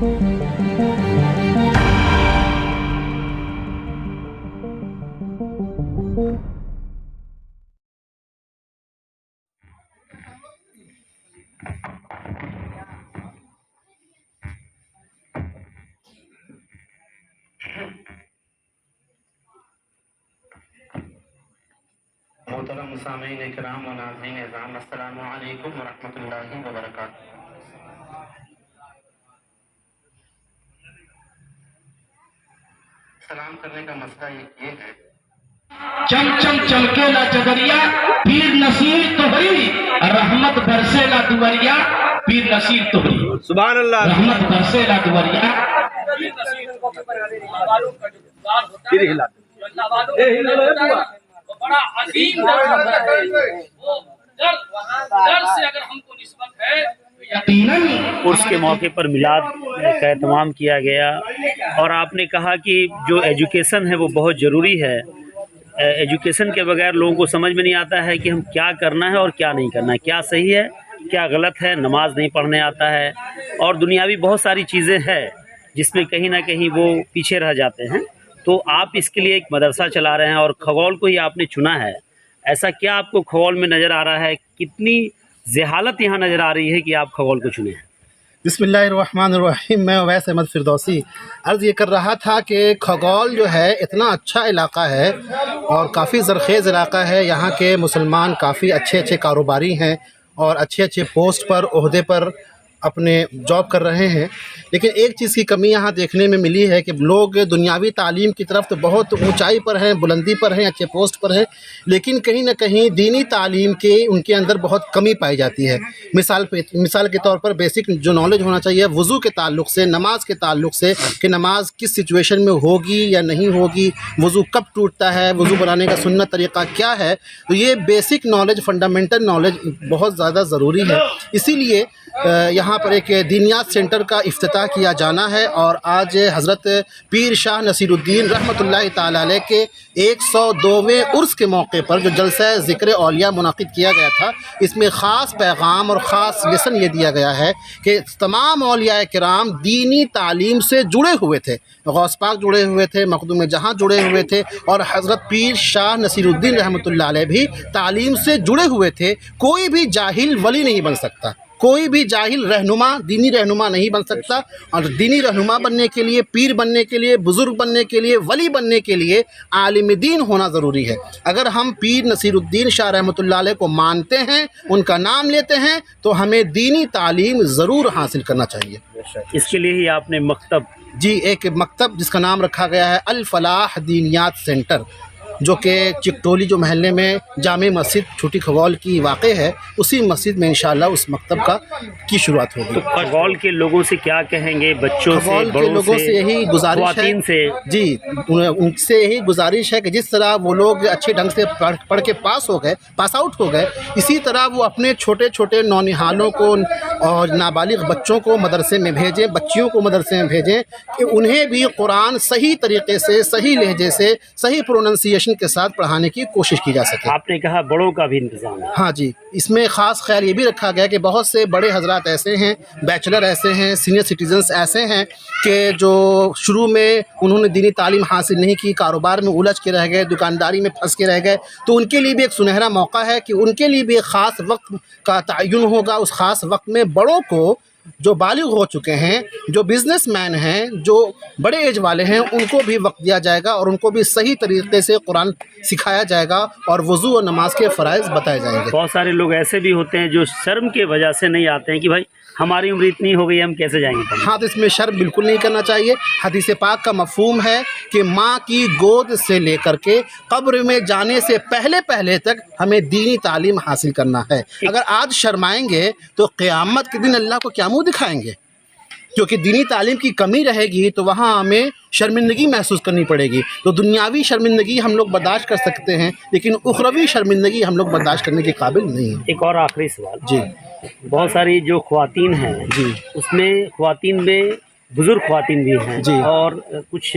محترم سامعین کرام و ناظرین اعظام، السلام علیکم ورحمۃ اللہ وبرکاتہ۔ سلام کرنے کا مسئلہ یہ ہے، چم چم چمکے لا جگریا پیر نصیر تو بری، رحمت برسے لا دوریا پیر نصیر تو بری۔ سبحان اللہ۔ رحمت برسے لا دوریا پھر ہلا بڑا عظیم وہ در سے اگر ہم کو نسبت ہے۔ عرس کے موقع پر میلاد کا اہتمام کیا گیا اور آپ نے کہا کہ جو ایجوکیشن ہے وہ بہت ضروری ہے۔ ایجوکیشن کے بغیر لوگوں کو سمجھ میں نہیں آتا ہے کہ ہم کیا کرنا ہے اور کیا نہیں کرنا ہے، کیا صحیح ہے کیا غلط ہے، نماز نہیں پڑھنے آتا ہے اور دنیاوی بہت ساری چیزیں ہیں جس میں کہیں نہ کہیں وہ پیچھے رہ جاتے ہیں۔ تو آپ اس کے لیے ایک مدرسہ چلا رہے ہیں اور کھگول کو ہی آپ نے چنا ہے، ایسا کیا آپ کو کھگول میں نظر آ رہا ہے، کتنی جہالت یہاں نظر آ رہی ہے کہ آپ کھگول کو چنے ہیں؟ بسم اللہ الرحمن الرحیم۔ میں اویس احمد فردوسی عرض یہ کر رہا تھا کہ کھگول جو ہے اتنا اچھا علاقہ ہے اور کافی زرخیز علاقہ ہے، یہاں کے مسلمان کافی اچھے کاروباری ہیں اور اچھے پوسٹ پر عہدے پر اپنے جاب کر رہے ہیں، لیکن ایک چیز کی کمی یہاں دیکھنے میں ملی ہے کہ لوگ دنیاوی تعلیم کی طرف تو بہت اونچائی پر ہیں، بلندی پر ہیں، اچھے پوسٹ پر ہیں، لیکن کہیں نہ کہیں دینی تعلیم کے ان کے اندر بہت کمی پائی جاتی ہے۔ مثال کے طور پر بیسک جو نالج ہونا چاہیے وضو کے تعلق سے، نماز کے تعلق سے کہ نماز کس سچویشن میں ہوگی یا نہیں ہوگی، وضو کب ٹوٹتا ہے، وضو بنانے کا سنت طریقہ کیا ہے، تو یہ بیسک نالج، فنڈامنٹل نالج بہت زیادہ ضروری ہے۔ اسی لیے یہاں پر ایک دینیات سینٹر کا افتتاح کیا جانا ہے اور آج حضرت پیر شاہ نصیر الدین رحمۃ اللہ تعالی علیہ کے 102ویں عرس کے موقع پر جو جلسہ ذکر اولیاء منعقد کیا گیا تھا، اس میں خاص پیغام اور خاص لیسن یہ دیا گیا ہے کہ تمام اولیاء کرام دینی تعلیم سے جڑے ہوئے تھے، غوث پاک جڑے ہوئے تھے، مخدوم جہاں جڑے ہوئے تھے اور حضرت پیر شاہ نصیر الدین رحمۃ اللہ علیہ بھی تعلیم سے جڑے ہوئے تھے۔ کوئی بھی جاہل ولی نہیں بن سکتا، کوئی بھی جاہل رہنما، دینی رہنما نہیں بن سکتا، اور دینی رہنما بننے کے لیے، پیر بننے کے لیے، بزرگ بننے کے لیے، ولی بننے کے لیے عالم دین ہونا ضروری ہے۔ اگر ہم پیر نصیر الدین شاہ رحمۃ اللہ علیہ کو مانتے ہیں، ان کا نام لیتے ہیں، تو ہمیں دینی تعلیم ضرور حاصل کرنا چاہیے۔ اس کے لیے ہی آپ نے مکتب ایک مکتب جس کا نام رکھا گیا ہے الفلاح دینیات سینٹر، جو کہ چکٹولی جو محلے میں جامع مسجد چھوٹی کھگول کی واقع ہے، اسی مسجد میں انشاءاللہ اس مکتب کی شروعات ہوگی۔ تو کھگول کے لوگوں سے کیا کہیں گے، بچوں سے، کھگول کے بڑوں لوگوں سے یہی گزارش ہے، خواتین سے؟ جی ان سے یہی گزارش ہے کہ جس طرح وہ لوگ اچھے ڈھنگ سے پڑھ کے پاس آؤٹ ہو گئے، اسی طرح وہ اپنے چھوٹے نونہالوں کو اور نابالغ بچوں کو مدرسے میں بھیجیں، بچیوں کو مدرسے میں بھیجیں کہ انہیں بھی قرآن صحیح طریقے سے، صحیح لہجے سے، صحیح پروننسیشن کے ساتھ پڑھانے کی کوشش کی جا سکے۔ آپ نے کہا بڑوں کا بھی انتظام ہے۔ ہاں جی، اس میں خاص خیال یہ بھی رکھا گیا کہ بہت سے بڑے حضرات ایسے ہیں، بیچلر ایسے ہیں، سینئر سٹیزنز ایسے ہیں کہ جو شروع میں انہوں نے دینی تعلیم حاصل نہیں کی، کاروبار میں الجھ کے رہ گئے، دکانداری میں پھنس کے رہ گئے، تو ان کے لیے بھی ایک سنہرا موقع ہے کہ ان کے لیے بھی ایک خاص وقت کا تعین ہوگا۔ اس خاص وقت میں بڑوں کو، جو بالغ ہو چکے ہیں، جو بزنس مین ہیں، جو بڑے ایج والے ہیں، ان کو بھی وقت دیا جائے گا اور ان کو بھی صحیح طریقے سے قرآن سکھایا جائے گا اور وضو اور نماز کے فرائض بتائے جائیں گے۔ بہت سارے لوگ ایسے بھی ہوتے ہیں جو شرم کے وجہ سے نہیں آتے ہیں کہ بھائی ہماری عمر اتنی ہو گئی، ہم کیسے جائیں گے؟ ہاں، تو اس میں شرم بالکل نہیں کرنا چاہیے۔ حدیث پاک کا مفہوم ہے کہ ماں کی گود سے لے کر کے قبر میں جانے سے پہلے تک ہمیں دینی تعلیم حاصل کرنا ہے۔ اگر آج شرمائیں گے تو قیامت کے دن اللہ کو کیا منہ دکھائیں گے؟ کیونکہ دینی تعلیم کی کمی رہے گی تو وہاں ہمیں شرمندگی محسوس کرنی پڑے گی۔ تو دنیاوی شرمندگی ہم لوگ برداشت کر سکتے ہیں، لیکن اخروی شرمندگی ہم لوگ برداشت کرنے کے قابل نہیں ہیں۔ ایک اور آخری سوال، جی، بہت ساری جو خواتین ہیں، جی، اس میں خواتین میں بزرگ خواتین بھی ہیں، جی، اور کچھ